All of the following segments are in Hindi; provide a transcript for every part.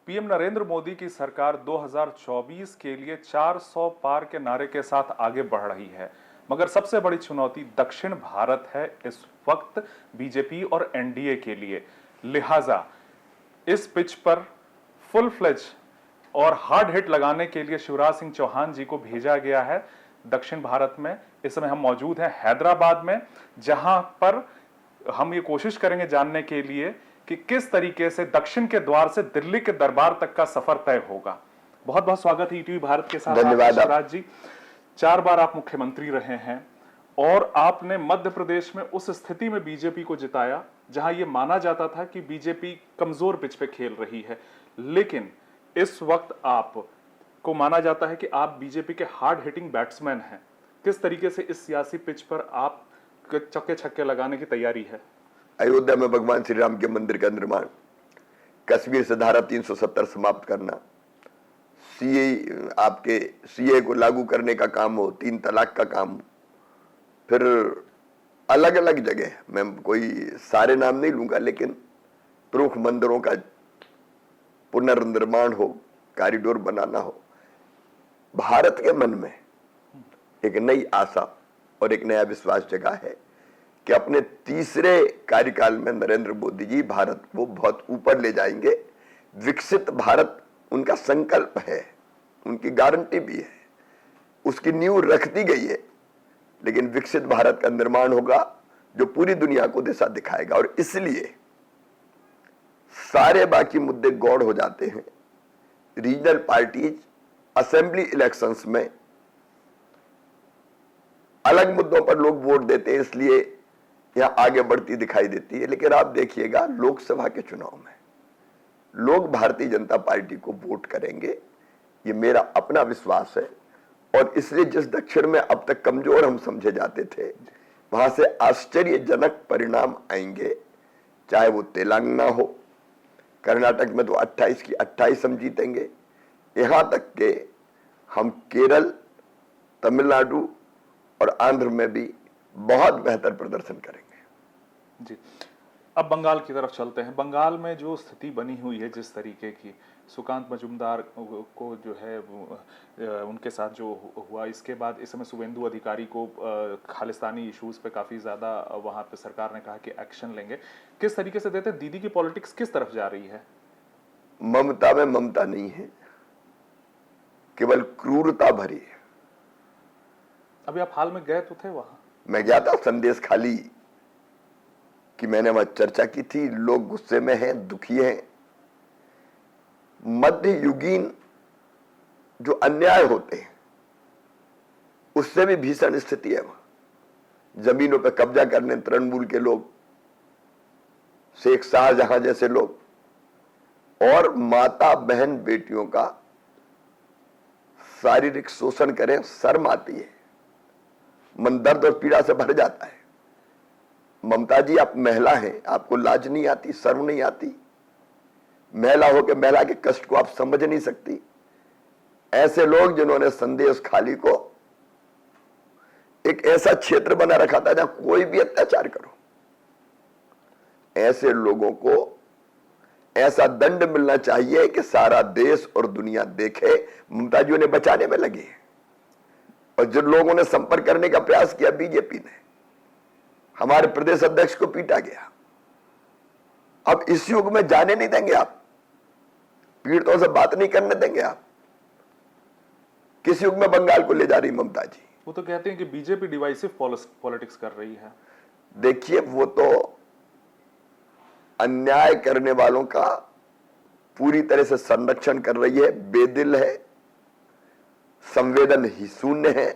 पीएम नरेंद्र मोदी की सरकार 2024 के लिए 400 पार के नारे के साथ आगे बढ़ रही है, मगर सबसे बड़ी चुनौती दक्षिण भारत है इस वक्त बीजेपी और एनडीए के लिए। लिहाजा इस पिच पर फुल फ्लेज और हार्ड हिट लगाने के लिए शिवराज सिंह चौहान जी को भेजा गया है दक्षिण भारत में। इस समय हम मौजूद हैं हैदराबाद में, जहां पर हम ये कोशिश करेंगे जानने के लिए कि किस तरीके से दक्षिण के द्वार से दिल्ली के दरबार तक का सफर तय होगा। बहुत बहुत स्वागत है ईटीवी भारत के साथ। धन्यवाद शिवराज जी, 4 बार आप मुख्यमंत्री रहे हैं और आपने मध्य प्रदेश में उस स्थिति में बीजेपी को जिताया जहां यह माना जाता था कि बीजेपी कमजोर पिच पे खेल रही है, लेकिन इस वक्त आप को माना जाता है कि आप बीजेपी के हार्ड हिटिंग बैट्समैन हैं। किस तरीके से इस सियासी पिच पर आप चौके छक्के लगाने की तैयारी है? अयोध्या में भगवान श्री राम के मंदिर का निर्माण, कश्मीर से धारा 370 समाप्त करना, सीए को लागू करने का काम हो, 3 तलाक का काम हो, फिर अलग अलग जगह, मैं कोई सारे नाम नहीं लूंगा, लेकिन प्रमुख मंदिरों का पुनर्निर्माण हो, कॉरिडोर बनाना हो। भारत के मन में एक नई आशा और एक नया विश्वास जगा है कि अपने तीसरे कार्यकाल में नरेंद्र मोदी जी भारत को बहुत ऊपर ले जाएंगे। विकसित भारत उनका संकल्प है, उनकी गारंटी भी है, उसकी नींव रख दी गई है, लेकिन विकसित भारत का निर्माण होगा जो पूरी दुनिया को दिशा दिखाएगा। और इसलिए सारे बाकी मुद्दे गौड़ हो जाते हैं। रीजनल पार्टीज असेंबली इलेक्शंस में अलग मुद्दों पर लोग वोट देते हैं, इसलिए यहां आगे बढ़ती दिखाई देती है। लेकिन आप देखिएगा, लोकसभा के चुनाव में लोग भारतीय जनता पार्टी को वोट करेंगे, ये मेरा अपना विश्वास है। और इसलिए जिस दक्षिण में अब तक कमजोर हम समझे जाते थे, वहां से आश्चर्यजनक परिणाम आएंगे। चाहे वो तेलंगाना हो, कर्नाटक में तो 28 की 28 हम जीतेंगे, यहां तक के हम केरल, तमिलनाडु और आंध्र में भी बहुत बेहतर प्रदर्शन करेंगे। जी, अब बंगाल की तरफ चलते हैं। बंगाल में जो स्थिति बनी हुई है, जिस तरीके की सुकांत मजूमदार को जो है उनके साथ जो हुआ, इसके बाद इस समय शुभेंदु अधिकारी को खालिस्तानी इश्यूज पे काफी ज्यादा वहां पे सरकार ने कहा कि एक्शन लेंगे। किस तरीके से देते, दीदी की पॉलिटिक्स किस तरफ जा रही है? ममता में ममता नहीं है, केवल क्रूरता भरी है। अभी आप हाल में गए तो थे वहां? मैं गया था, संदेश खाली कि मैंने वहां चर्चा की थी। लोग गुस्से में हैं, दुखी हैं। मध्य युगीन जो अन्याय होते हैं उससे भी भीषण स्थिति है वहां। जमीनों पर कब्जा करने तृणमूल के लोग, शेख शाहजहां जैसे लोग, और माता बहन बेटियों का शारीरिक शोषण करें, शर्म आती है, मन दर्द और पीड़ा से भर जाता है। ममता जी, आप महिला हैं, आपको लाज नहीं आती, शर्म नहीं आती? महिला हो के महिला के कष्ट को आप समझ नहीं सकती? ऐसे लोग जिन्होंने संदेश खाली को एक ऐसा क्षेत्र बना रखा था जहां कोई भी अत्याचार करो, ऐसे लोगों को ऐसा दंड मिलना चाहिए कि सारा देश और दुनिया देखे ममता जी उन्हें बचाने में लगी। और जिन लोगों ने संपर्क करने का प्रयास किया बीजेपी ने, हमारे प्रदेश अध्यक्ष को पीटा गया। अब इस युग में जाने नहीं देंगे आप, पीड़ितों से बात नहीं करने देंगे आप। किस युग में बंगाल को ले जा रही ममता जी? वो तो कहते हैं कि बीजेपी डिवाइसिव पॉलिटिक्स कर रही है। देखिए, वो तो अन्याय करने वालों का पूरी तरह से संरक्षण कर रही है, बेदिल है, संवेदन ही शून्य है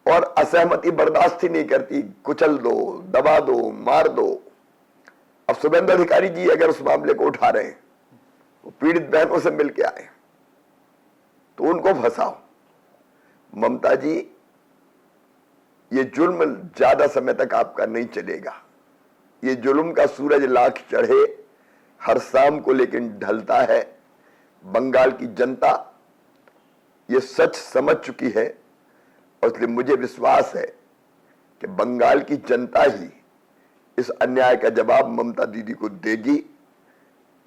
और असहमति बर्दाश्त ही नहीं करती। कुचल दो, दबा दो, मार दो। अब शुभेंदु अधिकारी जी अगर उस मामले को उठा रहे हैं, वो पीड़ित बहनों से मिलके आए, तो उनको फंसाओ। ममता जी, ये जुल्म ज्यादा समय तक आपका नहीं चलेगा। ये जुल्म का सूरज लाख चढ़े हर शाम को लेकिन ढलता है। बंगाल की जनता ये सच समझ चुकी है और इसलिए मुझे विश्वास है कि बंगाल की जनता ही इस अन्याय का जवाब ममता दीदी को देगी।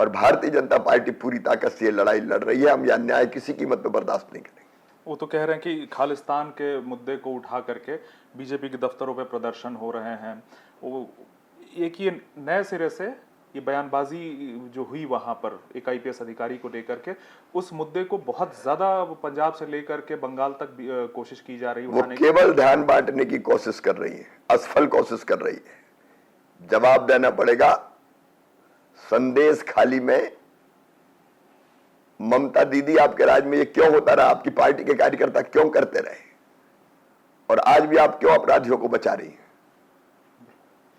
और भारतीय जनता पार्टी पूरी ताकत से ये लड़ाई लड़ रही है। हम यह अन्याय किसी कीमत पर बर्दाश्त नहीं करेंगे। वो तो कह रहे हैं कि खालिस्तान के मुद्दे को उठा करके बीजेपी के दफ्तरों पे प्रदर्शन हो रहे हैं। वो एक ये नए सिरे से ये बयानबाजी जो हुई वहां पर एक आईपीएस अधिकारी को लेकर के, उस मुद्दे को बहुत ज्यादा पंजाब से लेकर के बंगाल तक भी कोशिश की जा रही है वो उठाने की। केवल ध्यान बांटने की कोशिश कर रही है, असफल कोशिश कर रही है। जवाब देना पड़ेगा। संदेश खाली में ममता दीदी आपके राज में ये क्यों होता रहा, आपकी पार्टी के कार्यकर्ता क्यों करते रहे, और आज भी आप क्यों अपराधियों को बचा रही हैं?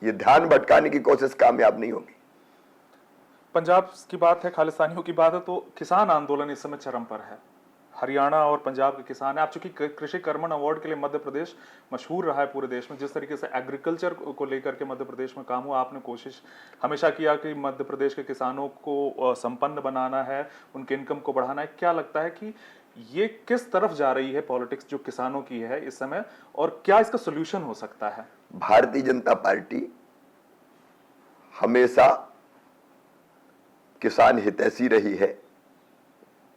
ये ध्यान भटकाने की कोशिश कामयाब नहीं होगी। पंजाब की बात है, खालिस्तानियों की बात है, तो किसान आंदोलन इस समय चरम पर है। हरियाणा और पंजाब के किसान है। आप चूंकि कृषि कर्मण अवार्ड के लिए मध्य प्रदेश मशहूर रहा है पूरे देश में, जिस तरीके से एग्रीकल्चर को लेकर के मध्य प्रदेश में काम हुआ, आपने कोशिश हमेशा किया कि मध्य प्रदेश के किसानों को संपन्न बनाना है, उनके इनकम को बढ़ाना है। क्या लगता है कि ये किस तरफ जा रही है पॉलिटिक्स जो किसानों की है इस समय, और क्या इसका सोल्यूशन हो सकता है? भारतीय जनता पार्टी हमेशा किसान हितैषी रही है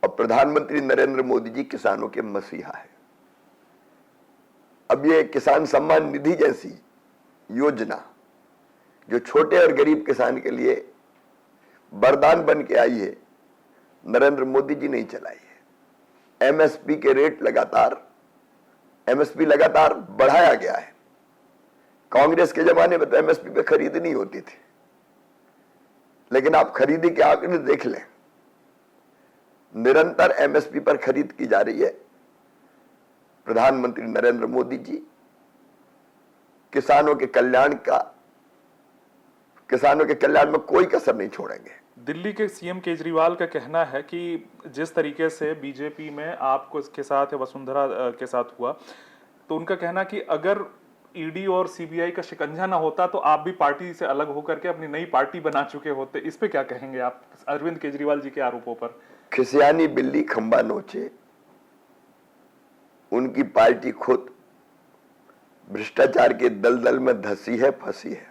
और प्रधानमंत्री नरेंद्र मोदी जी किसानों के मसीहा है। अब ये किसान सम्मान निधि जैसी योजना जो छोटे और गरीब किसान के लिए वरदान बन के आई है, नरेंद्र मोदी जी नहीं चलाई है। एमएसपी के रेट एमएसपी लगातार बढ़ाया गया है। कांग्रेस के जमाने में तो एमएसपी पे खरीद नहीं होती थी, लेकिन आप खरीदी के आंकड़े देख लें, निरंतर एमएसपी पर खरीद की जा रही है। प्रधानमंत्री नरेंद्र मोदी जी किसानों के कल्याण में कोई कसर नहीं छोड़ेंगे। दिल्ली के सीएम केजरीवाल का कहना है कि जिस तरीके से बीजेपी में आपको इसके साथ या वसुंधरा के साथ हुआ, तो उनका कहना कि अगर ईडी और सीबीआई का शिकंजा ना होता तो आप भी पार्टी से अलग होकर के अपनी नई पार्टी बना चुके होते। इस पे क्या कहेंगे आप अरविंद केजरीवाल जी के आरोपों पर? खिसियानी बिल्ली खंबा नोचे। उनकी पार्टी खुद भ्रष्टाचार के दलदल में धसी है, फंसी है,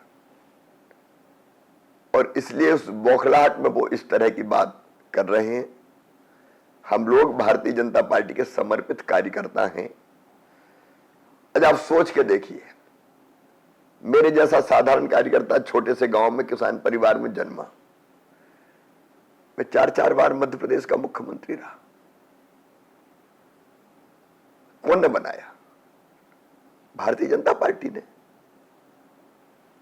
और इसलिए उस बौखलाहट में वो इस तरह की बात कर रहे हैं। हम लोग भारतीय जनता पार्टी के समर्पित कार्यकर्ता हैं। आज आप सोच के देखिए, मेरे जैसा साधारण कार्यकर्ता छोटे से गांव में किसान परिवार में जन्मा, मैं 4 बार मध्य प्रदेश का मुख्यमंत्री रहा। कौन ने बनाया? भारतीय जनता पार्टी ने।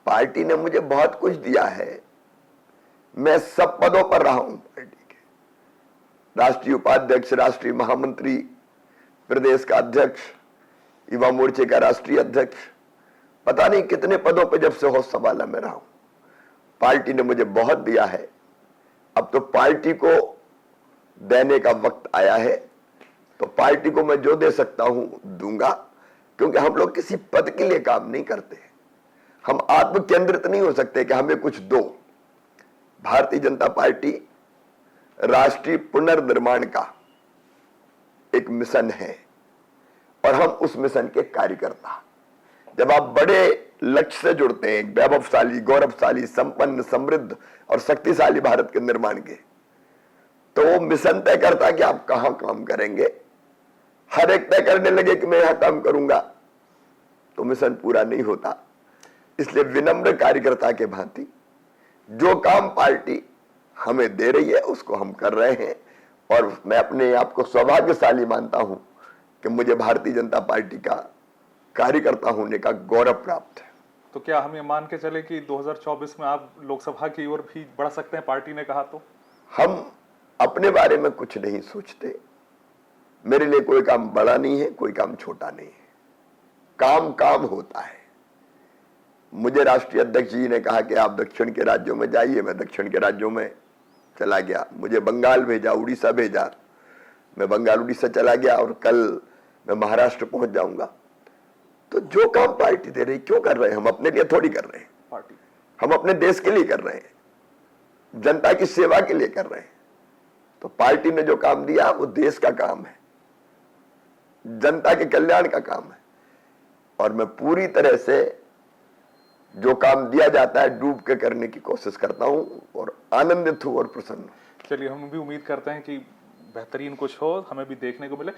पार्टी ने मुझे बहुत कुछ दिया है। मैं सब पदों पर रहा हूं पार्टी के, राष्ट्रीय उपाध्यक्ष, राष्ट्रीय महामंत्री, प्रदेश का अध्यक्ष, युवा मोर्चे का राष्ट्रीय अध्यक्ष, पता नहीं कितने पदों पर जब से होश संभाला मैं रहा हूं। पार्टी ने मुझे बहुत दिया है। अब तो पार्टी को देने का वक्त आया है, तो पार्टी को मैं जो दे सकता हूं दूंगा, क्योंकि हम लोग किसी पद के लिए काम नहीं करते। हम आत्म केंद्रित नहीं हो सकते कि हमें कुछ दो। भारतीय जनता पार्टी राष्ट्रीय पुनर्निर्माण का एक मिशन है और हम उस मिशन के कार्यकर्ता। जब आप बड़े लक्ष्य से जुड़ते हैं, वैभवशाली, गौरवशाली, संपन्न, समृद्ध और शक्तिशाली भारत के निर्माण के, तो वो मिशन तय करता है कि आप कहां काम करेंगे। हर एक तय करने लगे कि मैं यहां काम करूंगा, तो मिशन पूरा नहीं होता। इसलिए विनम्र कार्यकर्ता के भांति जो काम पार्टी हमें दे रही है उसको हम कर रहे हैं, और मैं अपने आप को सौभाग्यशाली मानता हूं कि मुझे भारतीय जनता पार्टी का कार्यकर्ता होने का गौरव प्राप्त है। तो क्या हम ये मान के चले कि 2024 में आप लोकसभा की ओर भी बढ़ सकते हैं, पार्टी ने कहा तो? हम अपने बारे में कुछ नहीं सोचते। मेरे लिए कोई काम बड़ा नहीं है, कोई काम छोटा नहीं है। काम काम होता है। मुझे राष्ट्रीय अध्यक्ष जी ने कहा कि आप दक्षिण के राज्यों में जाइए। मैं दक्षिण के राज्यों में चला गया। मुझे बंगाल भेजा, उड़ीसा भेजा, मैं बंगाल उड़ीसा चला गया, और कल मैं महाराष्ट्र पहुंच जाऊंगा। तो जो काम पार्टी दे रही, क्यों कर रहे हैं? हम अपने लिए थोड़ी कर रहे हैं, पार्टी हम अपने देश के लिए कर रहे हैं, जनता की सेवा के लिए कर रहे हैं। तो पार्टी ने जो काम दिया वो देश का काम है, जनता के कल्याण का काम है, और मैं पूरी तरह से जो काम दिया जाता है डूब के करने की कोशिश करता हूं, और आनंदित हूं और प्रसन्न हूं। चलिए, हम भी उम्मीद करते हैं कि बेहतरीन कुछ हो, हमें भी देखने को मिले।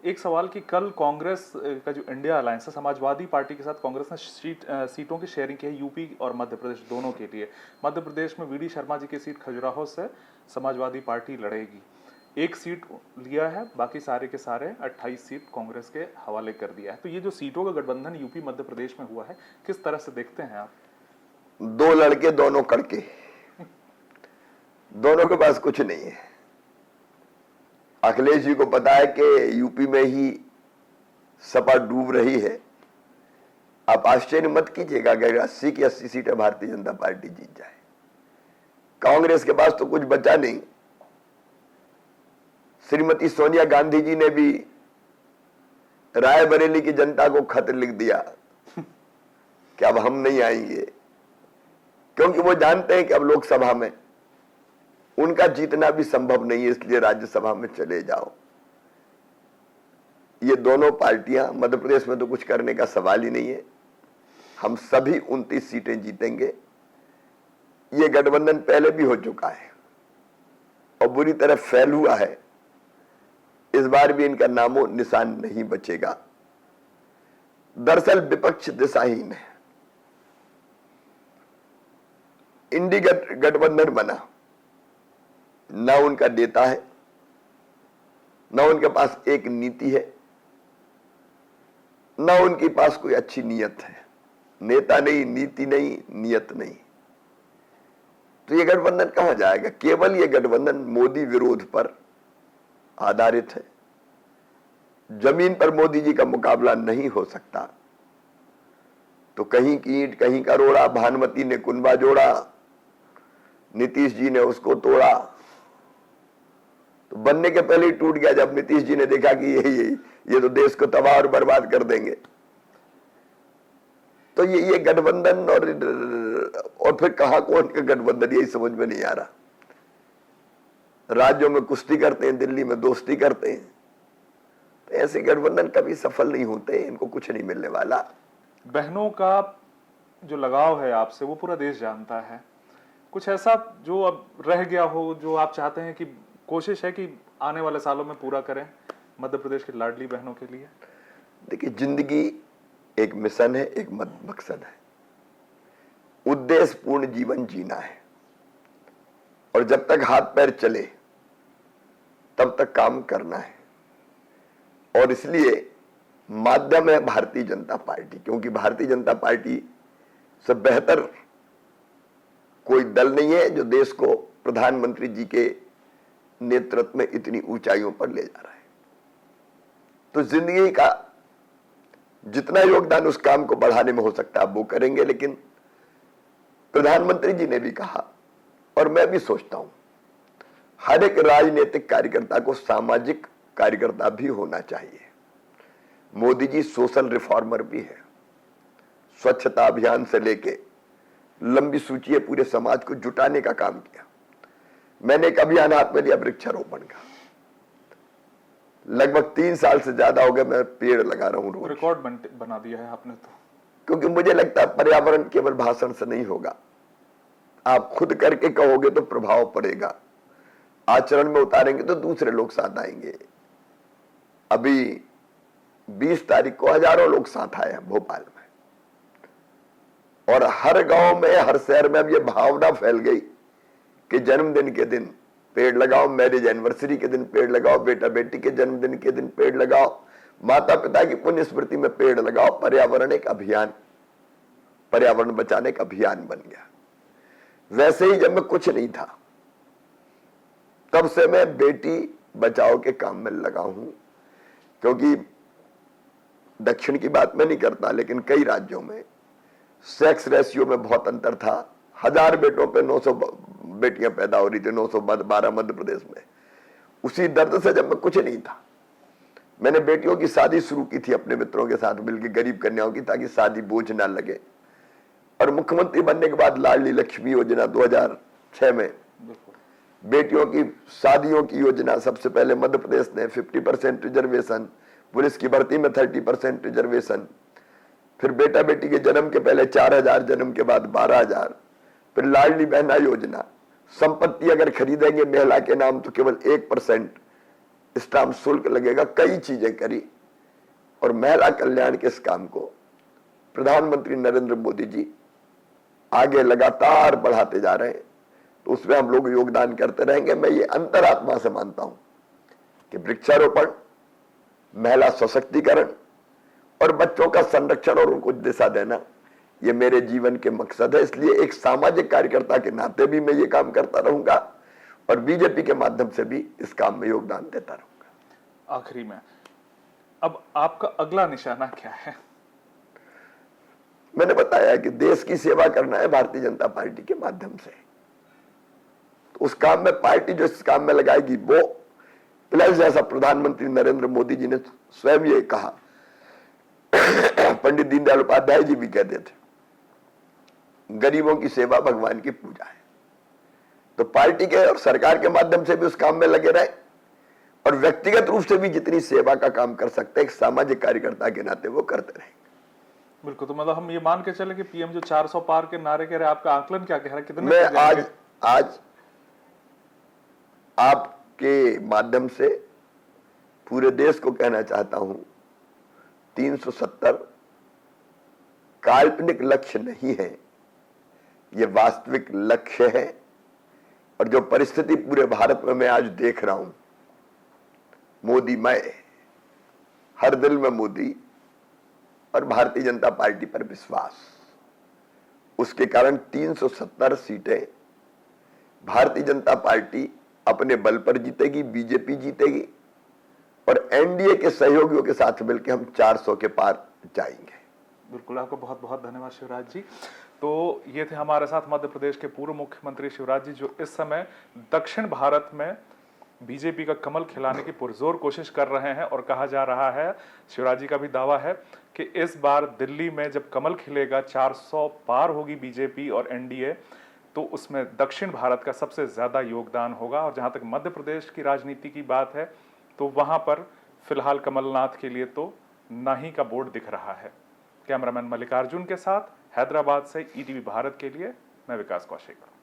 एक सवाल कि कल कांग्रेस का जो इंडिया अलायंस है, समाजवादी पार्टी के साथ कांग्रेस ने सीटों की शेयरिंग की है, यूपी और मध्य प्रदेश दोनों के लिए। मध्य प्रदेश में वीडी शर्मा जी की सीट खजुराहो से समाजवादी पार्टी लड़ेगी। एक सीट लिया है, बाकी सारे के सारे 28 सीट कांग्रेस के हवाले कर दिया है। तो ये जो सीटों का गठबंधन यूपी मध्य प्रदेश में हुआ है, किस तरह से देखते हैं आप? दो लड़के दोनों कड़के, दोनों के पास कुछ नहीं है। अखिलेश जी को पता है कि यूपी में ही सपा डूब रही है। आप आश्चर्य मत कीजिएगा अगर 80 की 80 सीटें भारतीय जनता पार्टी जीत जाए। कांग्रेस के पास तो कुछ बचा नहीं। श्रीमती सोनिया गांधी जी ने भी रायबरेली की जनता को खत लिख दिया कि अब हम नहीं आएंगे, क्योंकि वो जानते हैं कि अब लोकसभा में उनका जीतना भी संभव नहीं है, इसलिए राज्यसभा में चले जाओ। ये दोनों पार्टियां, मध्य प्रदेश में तो कुछ करने का सवाल ही नहीं है। हम सभी 29 सीटें जीतेंगे। ये गठबंधन पहले भी हो चुका है और बुरी तरह फैल हुआ है। इस बार भी इनका नामो निशान नहीं बचेगा। दरअसल विपक्ष दिशाहीन है। इंडी गठबंधन बना, ना उनका नेता है, ना उनके पास एक नीति है, ना उनके पास कोई अच्छी नीयत है। नेता नहीं, नीति नहीं, नियत नहीं, तो ये गठबंधन कहां जाएगा? केवल ये गठबंधन मोदी विरोध पर आधारित है। जमीन पर मोदी जी का मुकाबला नहीं हो सकता। तो कहीं की ईंट कहीं का रोड़ा, भानुमति ने कुनबा जोड़ा, नीतीश जी ने उसको तोड़ा। तो बनने के पहले ही टूट गया जब नीतीश जी ने देखा कि ये तो देश को तबाह और बर्बाद कर देंगे। तो ये गठबंधन और फिर कहां कौन का गठबंधन, यही समझ में नहीं आ रहा। राज्यों में कुश्ती करते हैं, दिल्ली में दोस्ती करते हैं। तो ऐसे गठबंधन कभी सफल नहीं होते, इनको कुछ नहीं मिलने वाला। बहनों का जो लगाव है आपसे वो पूरा देश जानता है। कुछ ऐसा जो अब रह गया हो, जो आप चाहते हैं कि कोशिश है कि आने वाले सालों में पूरा करें मध्य प्रदेश की लाडली बहनों के लिए? देखिए, जिंदगी एक मिशन है, एक मकसद है। उद्देश्य पूर्ण जीवन जीना है और जब तक हाथ पैर चले तब तक काम करना है। और इसलिए माध्यम है भारतीय जनता पार्टी, क्योंकि भारतीय जनता पार्टी से बेहतर कोई दल नहीं है जो देश को प्रधानमंत्री जी के नेतृत्व में इतनी ऊंचाइयों पर ले जा रहा है। तो जिंदगी का जितना योगदान उस काम को बढ़ाने में हो सकता है वो करेंगे। लेकिन प्रधानमंत्री जी ने भी कहा, और मैं भी सोचता हूं, हर एक राजनीतिक कार्यकर्ता को सामाजिक कार्यकर्ता भी होना चाहिए। मोदी जी सोशल रिफॉर्मर भी है। स्वच्छता अभियान से लेके लंबी सूची है, पूरे समाज को जुटाने का काम किया। मैंने एक अभियान हाथ में लिया वृक्षारोपण का। लगभग 3 साल से ज्यादा हो गए मैं पेड़ लगा रहा हूं रोज। रिकॉर्ड बना दिया है आपने तो। क्योंकि मुझे लगता है पर्यावरण केवल भाषण से नहीं होगा, आप खुद करके कहोगे तो प्रभाव पड़ेगा। आचरण में उतारेंगे तो दूसरे लोग साथ आएंगे। अभी 20 तारीख को हजारों लोग साथ आए हैं भोपाल में, और हर गांव में, हर शहर में अब ये भावना फैल गई कि जन्मदिन के दिन पेड़ लगाओ, मैरिज एनिवर्सरी के दिन पेड़ लगाओ, बेटा बेटी के जन्मदिन के दिन पेड़ लगाओ, माता पिता की पुण्य स्मृति में पेड़ लगाओ। पर्यावरण एक अभियान, पर्यावरण बचाने का अभियान बन गया। वैसे ही जब मैं कुछ नहीं था तब से मैं बेटी बचाओ के काम में लगा हूं। क्योंकि दक्षिण की बात मैं नहीं करता, लेकिन कई राज्यों में सेक्स रेशियो में बहुत अंतर था। 1000 बेटों पे 900 बेटियां पैदा हो रही थी, 912 मध्य प्रदेश में। उसी दर्द से जब मैं कुछ नहीं था, मैंने बेटियों की शादी शुरू की थी अपने मित्रों के साथ मिलकर, गरीब कन्याओं की, ताकि शादी बोझ ना लगे। और मुख्यमंत्री बनने के बाद लाडली लक्ष्मी योजना 2006 में बेटियों की शादियों की योजना सबसे पहले मध्य प्रदेश ने 50% रिजर्वेशन, पुलिस की भर्ती में 30% रिजर्वेशन, फिर बेटा बेटी के जन्म के पहले 4000, जन्म के बाद 12000, फिर लाडली बहना योजना, संपत्ति अगर खरीदेंगे महिला के नाम तो केवल 1% स्टाम्प शुल्क लगेगा। कई चीजें करी और महिला कल्याण के इस काम को प्रधानमंत्री नरेंद्र मोदी जी आगे लगातार बढ़ाते जा रहे हैं, तो उसमें हम लोग योगदान करते रहेंगे। मैं ये अंतरात्मा से मानता हूं कि वृक्षारोपण, महिला सशक्तिकरण और बच्चों का संरक्षण और उनको दिशा देना ये मेरे जीवन के मकसद है। इसलिए एक सामाजिक कार्यकर्ता के नाते भी मैं ये काम करता रहूंगा और बीजेपी के माध्यम से भी इस काम में योगदान देता रहूंगा। आखिरी में, अब आपका अगला निशाना क्या है? मैंने बताया कि देश की सेवा करना है भारतीय जनता पार्टी के माध्यम से। तो उस काम में पार्टी जो इस काम में लगाएगी वो प्लस, जैसा प्रधानमंत्री नरेंद्र मोदी जी ने स्वयं ये कहा, पंडित दीनदयाल उपाध्याय जी भी कहते थे, गरीबों की सेवा भगवान की पूजा है। तो पार्टी के और सरकार के माध्यम से भी उस काम में लगे रहे और व्यक्तिगत रूप से भी जितनी सेवा का काम कर सकते हैं एक सामाजिक कार्यकर्ता के नाते वो करते रहेंगे। बिल्कुल, तो मतलब हम ये मान के चले कि पीएम जो 400 पार के नारे कह रहे, आपका आकलन क्या कह रहा है, कितने? मैं आज आपके माध्यम से पूरे देश को कहना चाहता हूं, 370 काल्पनिक लक्ष्य नहीं है, ये वास्तविक लक्ष्य है। और जो परिस्थिति पूरे भारत में मैं आज देख रहा हूं, मोदी मैं, हर दिल में मोदी और भारतीय जनता पार्टी पर विश्वास, उसके कारण 370 सीटें भारतीय जनता पार्टी अपने बल पर जीतेगी, बीजेपी जीतेगी और एनडीए के सहयोगियों के साथ मिलकर हम 400 के पार जाएंगे। बिल्कुल, आपका बहुत बहुत धन्यवाद शिवराज जी। तो ये थे हमारे साथ मध्य प्रदेश के पूर्व मुख्यमंत्री शिवराज जी, जो इस समय दक्षिण भारत में बीजेपी का कमल खिलाने की पुरजोर कोशिश कर रहे हैं। और कहा जा रहा है, शिवराज जी का भी दावा है कि इस बार दिल्ली में जब कमल खिलेगा, 400 पार होगी बीजेपी और एनडीए, तो उसमें दक्षिण भारत का सबसे ज्यादा योगदान होगा। और जहां तक मध्य प्रदेश की राजनीति की बात है, तो वहां पर फिलहाल कमलनाथ के लिए तो नहीं का बोर्ड दिख रहा है। कैमरामैन मल्लिकार्जुन के साथ हैदराबाद से ईटीवी भारत के लिए मैं विकास कौशिक।